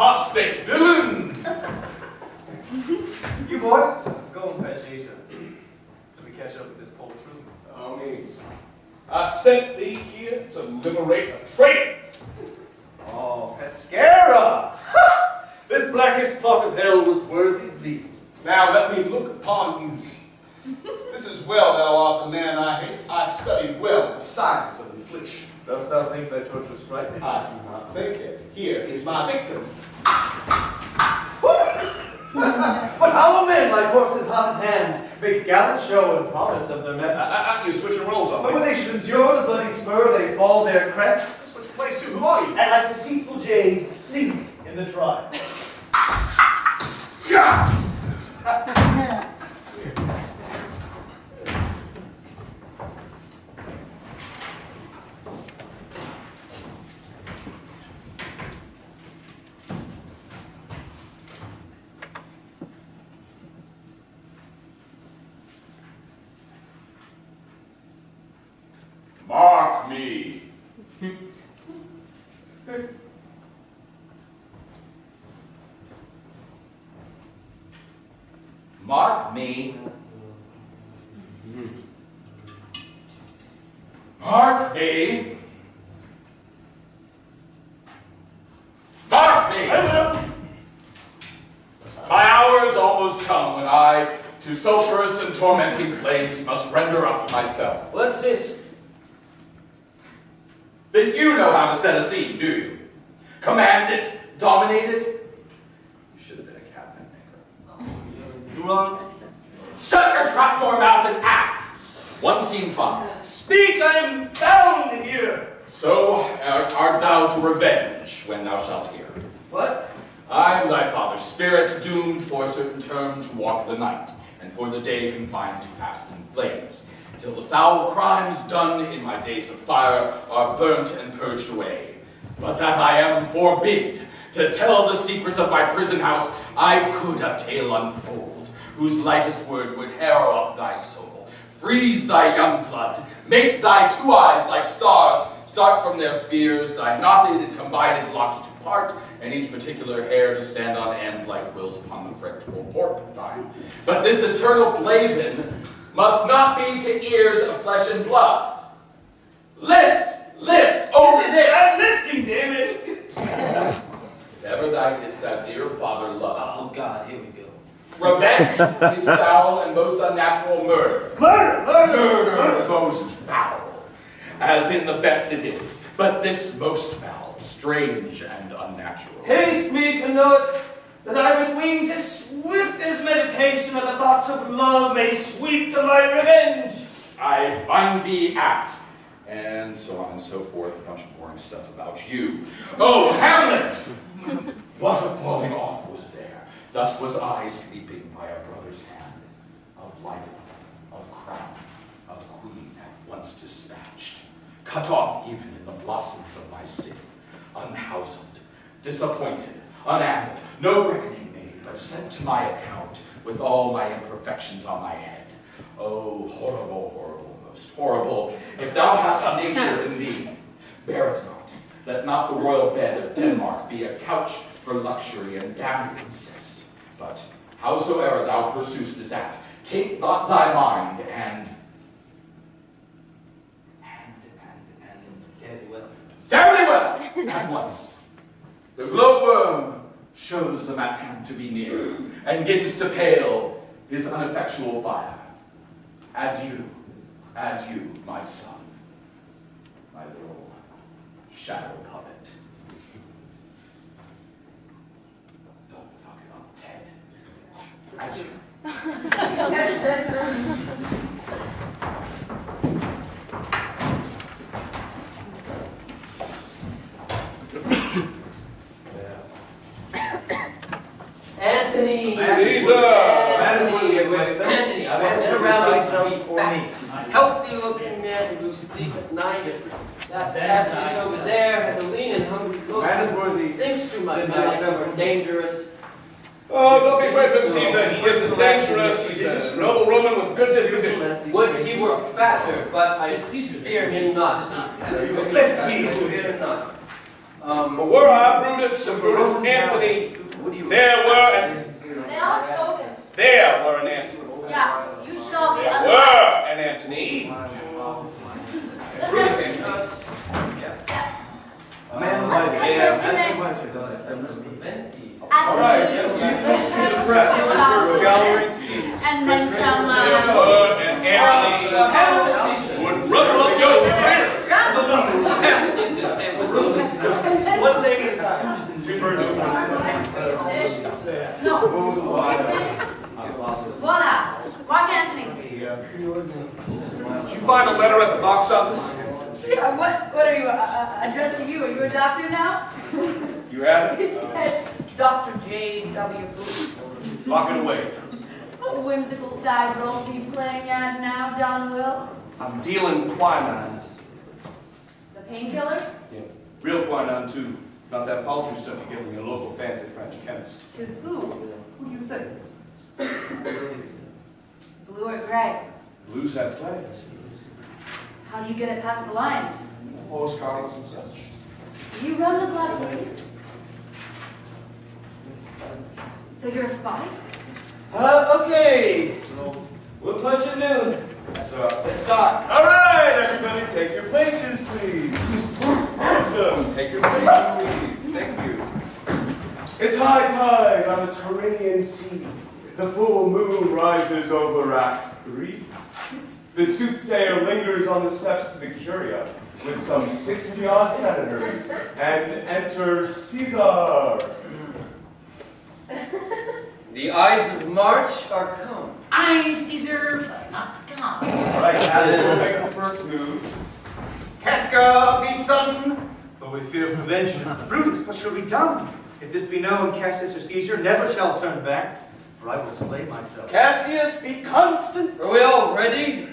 Apostate villain! You boys, go and fetch Asia. Let me catch up with this poltroon. All means. I sent thee here to liberate a traitor. Oh, Pescara! This blackest plot of hell was worthy thee. Now let me look upon you. This is well thou art the man I hate. I studied well the science of infliction. Dost thou think thy torture was frightening? I do not think it. Here is my victim. But hollow men, like horses hot in hand, make gallant show and promise of their method. You switching roles on But me. when they should endure the bloody spur, they fall their crests, Switch place too. Who are you? and like deceitful jades, sink in the tribe. Mark me. Mark me. Mark me. Mark me. My hour is almost come when I, to sulphurous and tormenting flames, must render up myself. What's this? Think you know how to set a scene, do you? Command it, dominate it? You should have been a cabinet maker. Drunk? Shut your trapdoor mouth and act! One scene 5. Speak, I am bound here. So art thou to revenge when thou shalt hear. What? I am thy father's spirit, doomed for a certain term to walk the night, and for the day confined to fast and flames, till the foul crimes done in my days of fire are burnt and purged away. But that I am forbid to tell the secrets of my prison house, I could a tale unfold, whose lightest word would harrow up thy soul, freeze thy young blood, make thy 2 eyes like stars, start from their spheres, thy knotted and combined locks to part, and each particular hair to stand on end like wills upon the fretful porpentine. But this eternal blazon must not be to ears of flesh and blood. List! List! Oh, This is bad listing, damn it. If ever thou didst thy dear father love, Oh, God, here we go. revenge is foul and most unnatural murder. Murder most foul, as in the best it is, but this most foul, strange and unnatural. Haste me to note that I with wings as swift as meditation of the thoughts of love may sweep to my revenge. I find thee apt, and so on and so forth, a bunch of boring stuff about you. Oh, Hamlet! What a falling off was there. Thus was I sleeping by a brother's hand, of life, of crown, of queen, once dispatched, cut off even in the blossoms of my sin, unhoused, disappointed, unammed, no reckoning made, but sent to my account with all my imperfections on my head. Oh, horrible, horrible, most horrible, if thou hast a nature in thee, bear it not. Let not the royal bed of Denmark be a couch for luxury and damned incest. But howsoever thou pursuest this act, take not thy mind and Very well! At once. The glowworm shows the matin to be near, and begins to pale his ineffectual fire. Adieu, adieu, my son, my little shadow puppet. Don't fuck it up, Ted. Adieu. Anthony! Caesar! Anthony, I want to around these fat, healthy-looking man who sleep at night. That Cassius over there has a lean and hungry look. Man is worthy. Thinks too much, man, dangerous. Oh, don't be afraid of him, Caesar. He isn't dangerous. He's a noble Roman with good disposition. Would he were fatter, but I fear him not. I fear him not. But were I Brutus and Brutus Antony, there were an They are togas. there were an Antony. Yeah, you should all be There were an Antony. Brutus Antony. Yeah. Man, Let's like, cut yeah, your two man, men. Must prevent these. All right. Gallery seats. And then some, There and Antony would rubber up your spirits. Hamlet is his hand with one thing at a time. Two birds with one stone. no. Voila. Mark Antony. Did you find a letter at the box office? What are you, addressed to you? Are you a doctor now? You have it? It said Dr. J.W. Booth. Lock it away. What whimsical side roles are you playing at now, John Wilkes? I'm dealing quinine. The painkiller? Real quinine, too. Not that paltry stuff you get from your local fancy French chemist. To who? Who do you think? Blue or gray? Blues have plenty. How do you get it past the lines? Horse collars and such. Do you run the Black Ladies? So you're a spy? Okay. We'll push at noon. Let's start. All right, everybody, take your places, please. Handsome, take your places, please. Thank you. It's high tide on the Tyrrhenian Sea. The full moon rises over Act 3. The soothsayer lingers on the steps to the Curia with some 60-odd senators, and enter Caesar. The Ides of March are come. I, Caesar, but not to come. All right, Casca will make the first move. Casca, be sudden, for we fear prevention. Brutus, what shall be done? If this be known, Cassius or Caesar never shall turn back, for I will slay myself. Cassius, be constant. Are we all ready?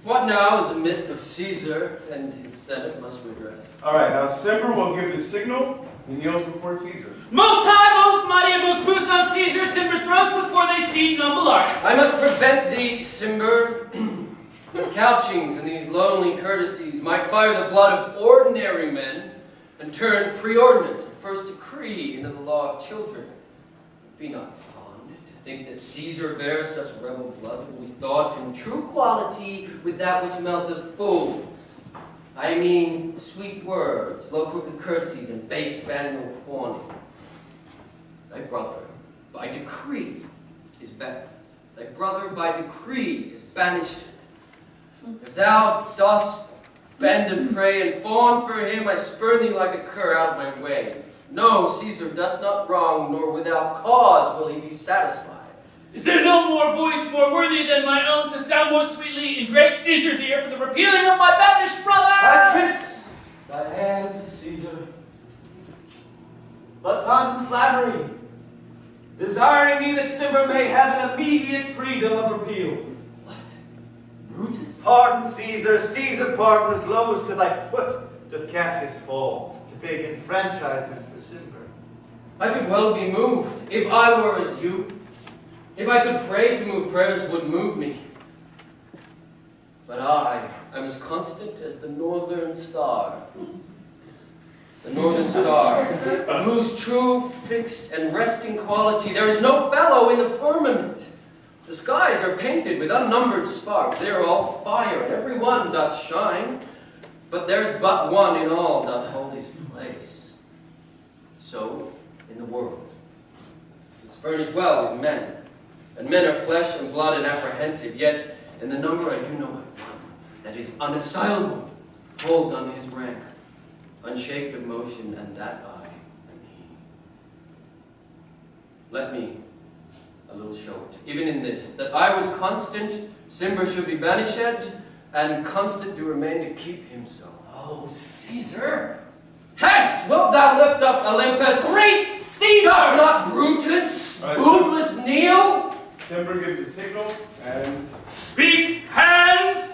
What now is amiss that Caesar and his Senate must redress? All right, now Cimber will give the signal. He kneels before Caesar. Most high, most mighty, and most puissant Caesar, Cimber throws before they see noble art. I must prevent thee, Cimber. These couchings and these lonely courtesies might fire the blood of ordinary men and turn preordinance and first decree into the law of children. Be not fond to think that Caesar bears such rebel blood, and we thought in true quality with that which melteth fools. I mean sweet words, low crooked curtsies, and base spaniel fawning. Thy brother, by decree, is better. Thy brother, by decree, is banished. If thou dost bend and pray and fawn for him, I spurn thee like a cur out of my way. No, Caesar doth not wrong, nor without cause will he be satisfied. Is there no more voice more worthy than my own to sound more sweetly in great Caesar's ear for the repealing of my banished brother? I kiss thy hand, Caesar, but not in flattery, desiring thee that Cimber may have an immediate freedom of appeal. What? Brutus? Pardon, Caesar, Caesar pardon, as low as to thy foot doth Cassius fall, to beg enfranchisement for Cimber. I could well be moved, if I were as you. If I could pray to move, prayers would move me. But I am as constant as the northern star. The northern star, of whose true, fixed, and resting quality there is no fellow in the firmament. The skies are painted with unnumbered sparks. They are all fire, and every one doth shine. But there's but one in all doth hold his place. So, in the world, 'tis furnished well with men. And men are flesh and blood and apprehensive, yet in the number I do know but one, that is unassailable, holds on his rank, unshaped of motion, and that I am he. Let me a little show it, even in this, that I was constant, Cimber should be banished, and constant do remain to keep him so. Oh, Caesar! Hence wilt thou lift up Olympus? Great Caesar! Doth not Brutus, bootless kneel? Cimber gives the signal, and Speak, hands!